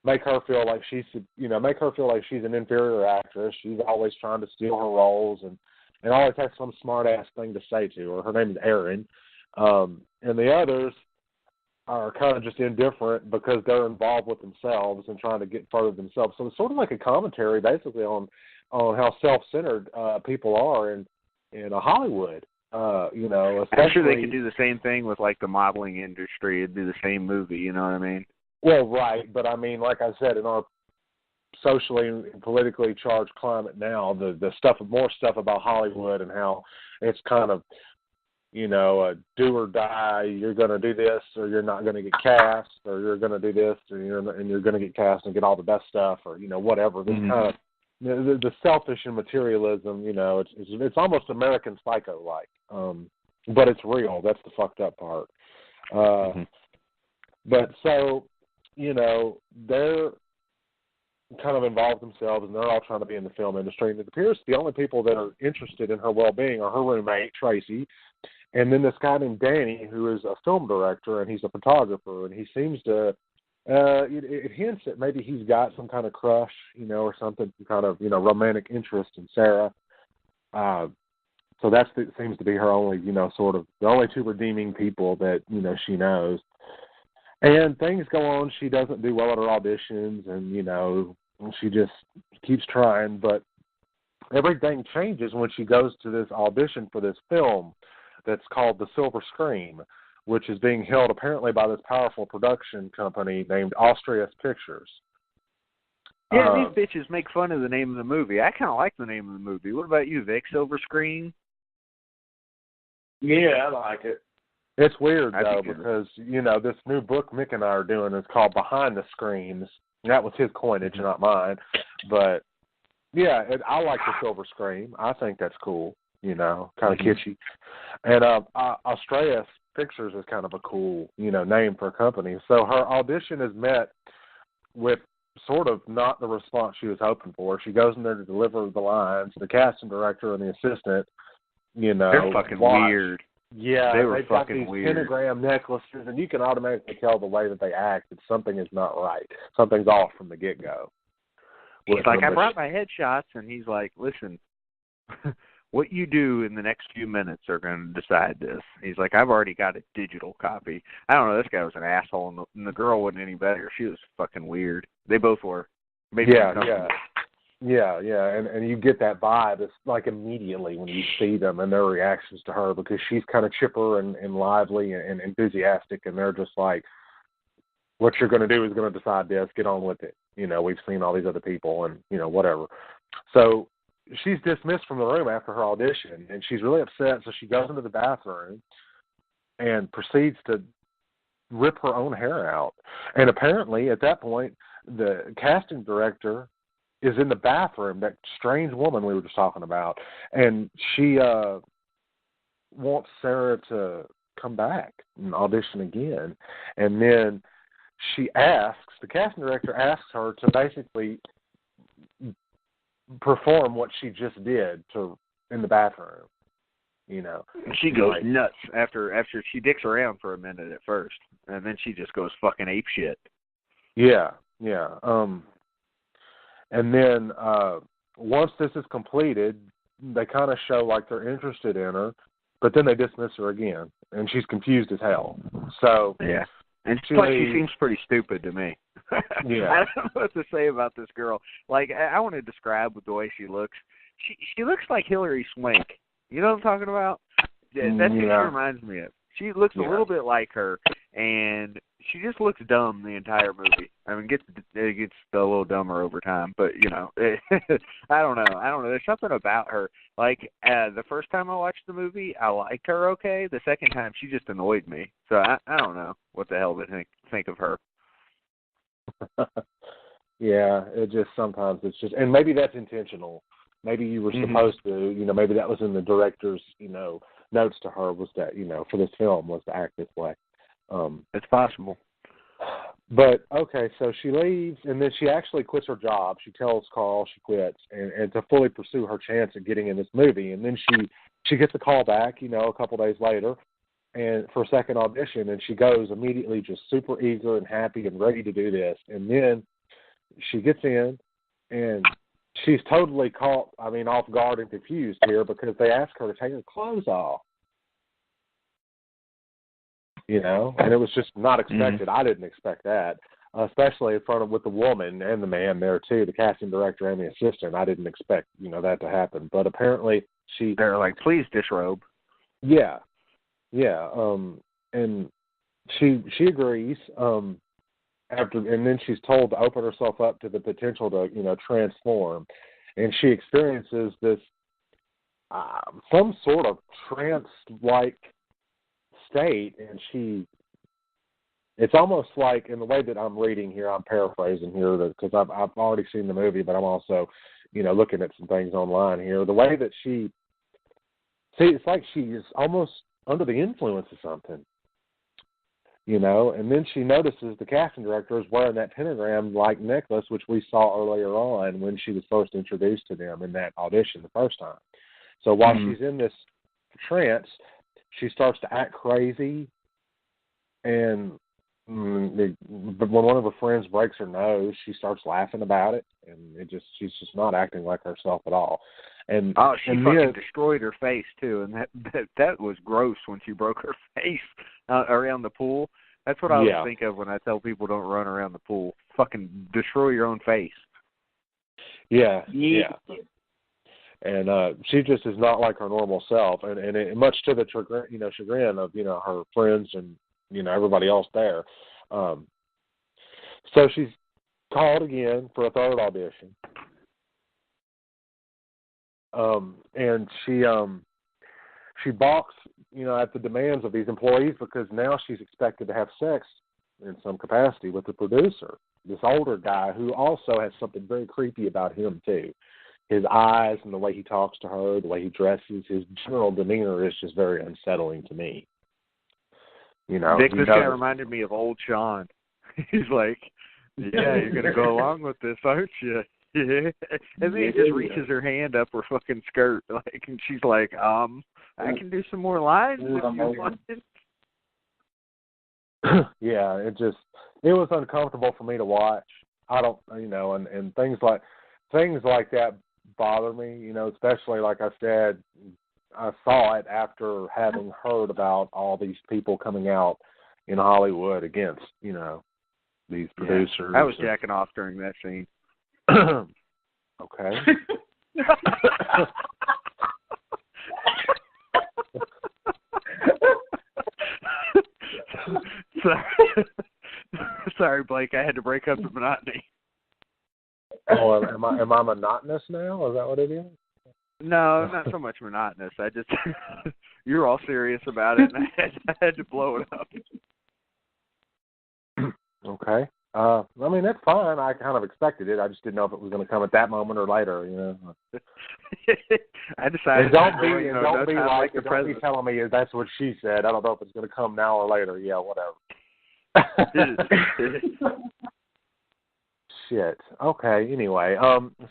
make her feel like she's an inferior actress. She's always trying to steal her roles and always has some smart ass thing to say to her. Her name is Erin, and the others are kind of just indifferent because they're involved with themselves and trying to get further themselves. So it's sort of like a commentary, basically, on how self-centered people are in Hollywood. I'm sure they could do the same thing with like the modeling industry. It'd be the same movie. You know what I mean? Well, right, but I mean, like I said, in our socially and politically charged climate now, the more stuff about Hollywood and how it's kind of, a do or die. You're going to do this, or you're not going to get cast, or you're going to do this, and you're going to get cast and get all the best stuff, or whatever. This kind of the selfish and materialism. It's almost American Psycho like, but it's real. That's the fucked up part. But so, they're kind of involved themselves, and they're all trying to be in the film industry. And it appears the only people that are interested in her well-being are her roommate, Tracy, and then this guy named Danny, who is a film director, and he's a photographer, and he seems to, it hints that maybe he's got some kind of crush, or something, some kind of, romantic interest in Sarah. So that seems to be her only, sort of, the only two redeeming people that, she knows. And things go on. She doesn't do well at her auditions, and, she just keeps trying. But everything changes when she goes to this audition for this film that's called The Silver Scream, which is being held apparently by this powerful production company named Austrias Pictures. Yeah, these bitches make fun of the name of the movie. I kind of like the name of the movie. What about you, Vic? Silver Screen? Yeah, I like it. It's weird, though, because, this new book Mick and I are doing is called Behind the Screens. That was his coinage, not mine. But, yeah, I like the Silver Scream. I think that's cool, kind of kitschy. And Australis Pictures is kind of a cool, name for a company. So her audition is met with sort of not the response she was hoping for. She goes in there to deliver the lines. The casting director and the assistant, they're fucking weird. Yeah, they've got these weird pentagram necklaces, and you can automatically tell the way that they act that something is not right. Something's off from the get-go. He's like, I brought my headshots, and he's like, listen, what you do in the next few minutes are going to decide this. He's like, I've already got a digital copy. I don't know, this guy was an asshole, and the girl wasn't any better. She was fucking weird. They both were. Yeah, and you get that vibe. It's like immediately when you see them and their reactions to her, because she's kind of chipper and lively and enthusiastic, and they're just like, what you're going to do is going to decide this, get on with it. We've seen all these other people and, whatever. So she's dismissed from the room after her audition, and she's really upset, so she goes into the bathroom and proceeds to rip her own hair out. And apparently, at that point, the casting director is in the bathroom, that strange woman we were just talking about, and she wants Sarah to come back and audition again. And then the casting director asks her to basically perform what she just did in the bathroom. She goes nuts after she dicks around for a minute at first, and then she just goes fucking apeshit. Yeah. And then once this is completed, they kind of show like they're interested in her, but then they dismiss her again, and she's confused as hell. So yeah, and she seems pretty stupid to me. Yeah, I don't know what to say about this girl. Like, I want to describe the way she looks. She looks like Hillary Swank. You know what I'm talking about? That's who she reminds me of. She looks a little bit like her, and she just looks dumb the entire movie. I mean, it gets a little dumber over time, but, I don't know. There's something about her. Like, the first time I watched the movie, I liked her okay. The second time, she just annoyed me. So I don't know what the hell to think of her. Yeah, sometimes it's just, and maybe that's intentional. Maybe you were supposed to, maybe that was in the director's, notes to her, was that, for this film, was to act this way. It's possible. But, okay, so she leaves, and then she actually quits her job. She tells Carl she quits, and to fully pursue her chance at getting in this movie. And then she gets a call back, a couple days later, and for a second audition, and she goes immediately just super eager and happy and ready to do this. And then she gets in, and she's totally caught, off guard and confused here because they ask her to take her clothes off. And it was just not expected. I didn't expect that, especially in front of with the woman and the man there too, the casting director and the assistant. I didn't expect that to happen, but apparently they're like, please disrobe. Yeah, and she agrees. And then she's told to open herself up to the potential to transform, and she experiences this some sort of trance-like state, and it's almost like, in the way that I'm reading here, I'm paraphrasing here because I've already seen the movie, but I'm also looking at some things online here. The way that it's like she is almost under the influence of something, and then she notices the casting director is wearing that pentagram-like necklace, which we saw earlier on when she was first introduced to them in that audition the first time. So while she's in this trance, she starts to act crazy, and when one of her friends breaks her nose, she starts laughing about it, and she's just not acting like herself at all. And she fucking destroyed her face too, and that was gross when she broke her face around the pool. That's what I always think of when I tell people don't run around the pool. Fucking destroy your own face. Yeah. And she just is not like her normal self, and much to the chagrin of her friends and everybody else there. So she's called again for a third audition, and she balks at the demands of these employees because now she's expected to have sex in some capacity with the producer, this older guy who also has something very creepy about him too. His eyes and the way he talks to her, the way he dresses, his general demeanor is just very unsettling to me. Vic, this guy reminded me of old Sean. He's like, yeah, you're going to go along with this, aren't you? Yeah. And then he just reaches her hand up her fucking skirt, and she's like, I can do some more lines if you want. Yeah, it was uncomfortable for me to watch. I don't, and things like that bother me, especially, like I said, I saw it after having heard about all these people coming out in Hollywood against, these producers. I was jacking off during that scene. Okay. Sorry, Blake, I had to break up the monotony. Oh, am I monotonous now? Is that what it is? No, not so much monotonous. I just you're all serious about it, and I had to blow it up. Okay. That's fine. I kind of expected it. I just didn't know if it was going to come at that moment or later. I decided. Don't be telling me that's what she said. I don't know if it's going to come now or later. Yeah, whatever. Shit. Okay. Anyway,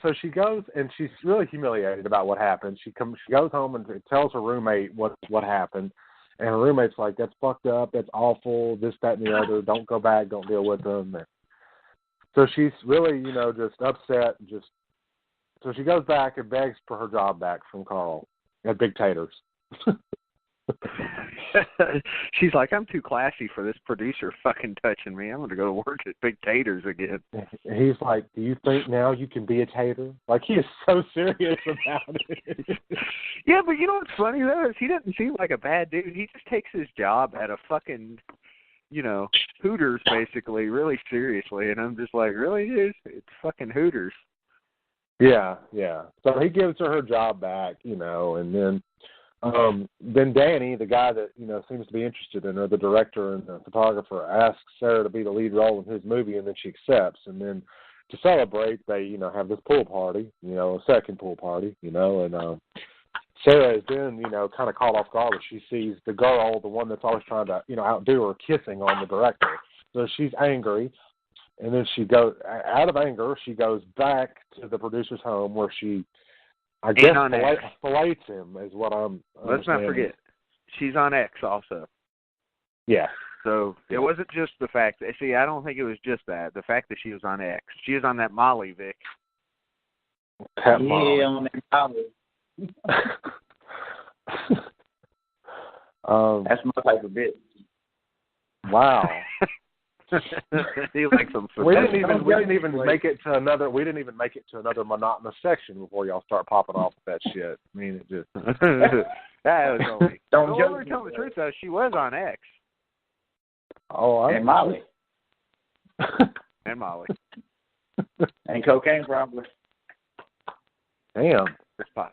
so she goes and she's really humiliated about what happened. She goes home and tells her roommate what happened, and her roommate's like, "That's fucked up. That's awful. This, that, and the other. Don't go back. Don't deal with them." So she's really, just upset. So she goes back and begs for her job back from Carl at Big Taters. She's like, I'm too classy for this producer fucking touching me. I'm going to go work at Big Taters again. He's like, do you think now you can be a tater? Like, he is so serious about it. Yeah, but you know what's funny, though, is he doesn't seem like a bad dude. He just takes his job at a fucking, Hooters, basically, really seriously. And I'm just like, really, dude? It's fucking Hooters. Yeah. So he gives her job back, and then Danny, the guy that, seems to be interested in her, the director and the photographer, asks Sarah to be the lead role in his movie, and then she accepts. And then to celebrate, they, have this pool party, a second pool party, and Sarah is then, kind of caught off guard when she sees the girl, the one that's always trying to, outdo her, kissing on the director. So she's angry. And then she goes, out of anger, she goes back to the producer's home where she, I guess, fillets him is what I'm Let's not forget, she's on X also. Yeah. So it wasn't just the fact that, see, I don't think it was just that. The fact that she was on X. She was on that Molly, Vic. Cat Molly. Yeah, on that Molly. That's my type of bitch. Wow. He likes them. We didn't even make it to another monotonous section before y'all start popping off with that shit. I mean, it just that was only. Don't tell the truth though. She was on X. Oh, and Molly. And Molly. And cocaine probably. Damn. It's fine.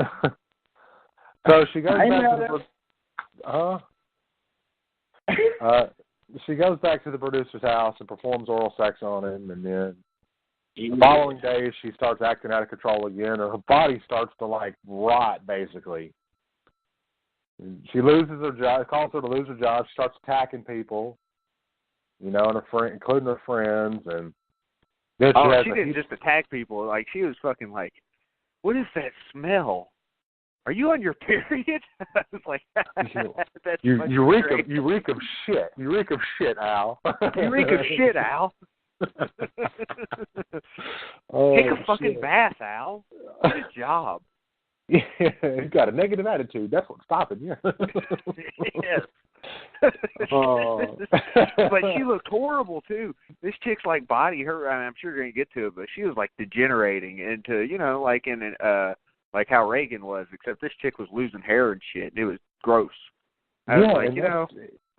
So she goes she goes back to the producer's house and performs oral sex on him, and then the following day she starts acting out of control again, and her body starts to like rot basically. She loses her job. It calls her to lose her job. She starts attacking people, and her friend, including her friends, and then she didn't just attack people. Like she was fucking like, what is that smell? Are you on your period? I was like, that's you reek of shit. You reek of shit, Al. You reek of shit, Al. Take a fucking bath, Al. Get a job. Yeah, you got a negative attitude. That's what's stopping you. Yes. But she looked horrible too. This chick's like body, I'm sure you're gonna get to it, but she was like degenerating into, like in like how Reagan was, except this chick was losing hair and shit. It was gross. I was like,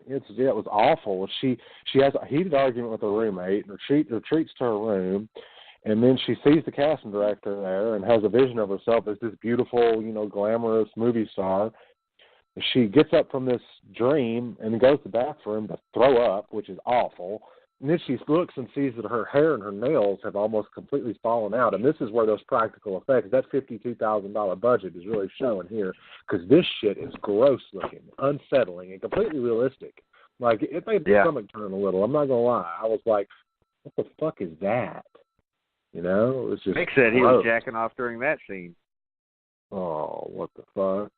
it was awful. She has a heated argument with her roommate and retreats to her room, and then she sees the casting director there and has a vision of herself as this beautiful, glamorous movie star. She gets up from this dream and goes to the bathroom to throw up, which is awful. And then she looks and sees that her hair and her nails have almost completely fallen out. And this is where those practical effects, that $52,000 budget is really showing here, because this shit is gross looking, unsettling, and completely realistic. Like, it made my stomach turn a little. I'm not going to lie. I was like, what the fuck is that? It was just Mick said he gross. was jacking off during that scene. Oh, what the fuck?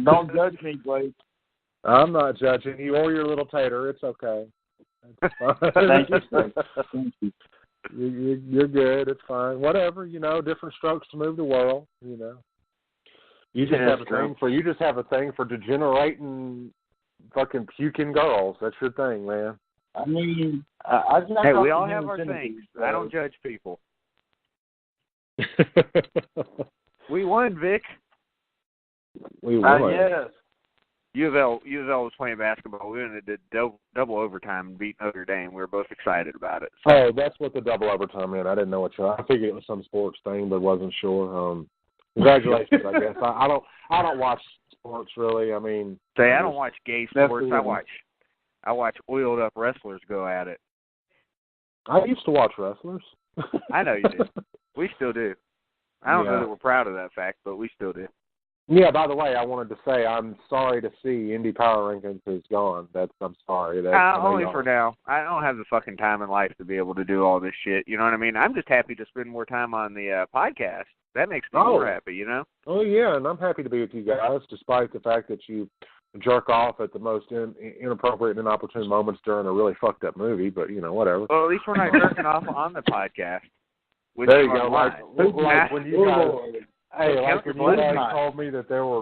Don't judge me, Blake. I'm not judging you or your little tater. It's okay. Thank you. You're good. It's fine. Whatever. Different strokes to move the world. You just have a thing for degenerating, fucking puking girls. That's your thing, man. I mean, hey, we all have our things. I don't judge people. We won, Vic. We won. Yes. U of L was playing basketball. We went and did double overtime and beat Notre Dame. We were both excited about it. So. Oh, that's what the double overtime meant. I didn't know I figured it was some sports thing, but wasn't sure. Congratulations, I guess. I don't watch sports really. I mean, I don't watch gay sports. I watch oiled up wrestlers go at it. I used to watch wrestlers. I know you do. We still do. I don't know that we're proud of that fact, but we still do. Yeah, by the way, I wanted to say I'm sorry to see Indy Power Rankings is gone. I'm sorry. Only for now. I don't have the fucking time in life to be able to do all this shit. You know what I mean? I'm just happy to spend more time on the podcast. That makes me more happy, Oh, yeah, and I'm happy to be with you guys, despite the fact that you jerk off at the most inappropriate and inopportune moments during a really fucked up movie, but, whatever. Well, at least we're not jerking off on the podcast. There you go. Like when you guys... Hey, like when you guys told me that there were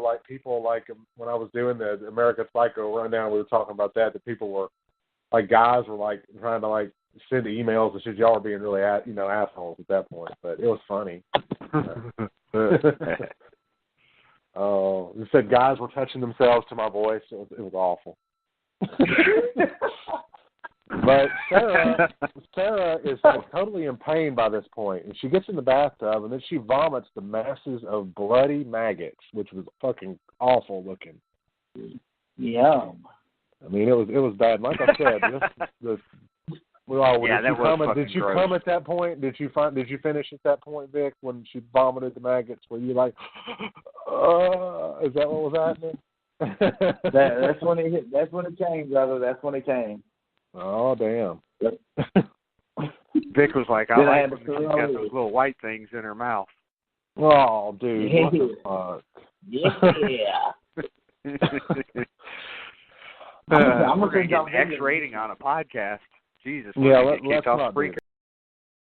like people like when I was doing the American Psycho rundown, we were talking about that people were like guys were like trying to like send emails and shit. Y'all were being really assholes at that point, but it was funny. Oh, you said guys were touching themselves to my voice. It was awful. But Sarah is like totally in pain by this point, and she gets in the bathtub, and then she vomits the masses of bloody maggots, which was fucking awful looking. Yum. I mean, it was bad. Like I said, did you come at that point? Did you finish at that point, Vic, when she vomited the maggots? Were you like, is that what was happening? That's when it hit. That's when it came, brother. That's when it came. Oh, damn. Vic was like, I like when she's got those little white things in her mouth. Oh, dude, what the fuck? Yeah. I'm we're gonna going to get an send y'all X rating on a podcast. Jesus, Yeah, we're going to get kicked off let's not do Spreaker.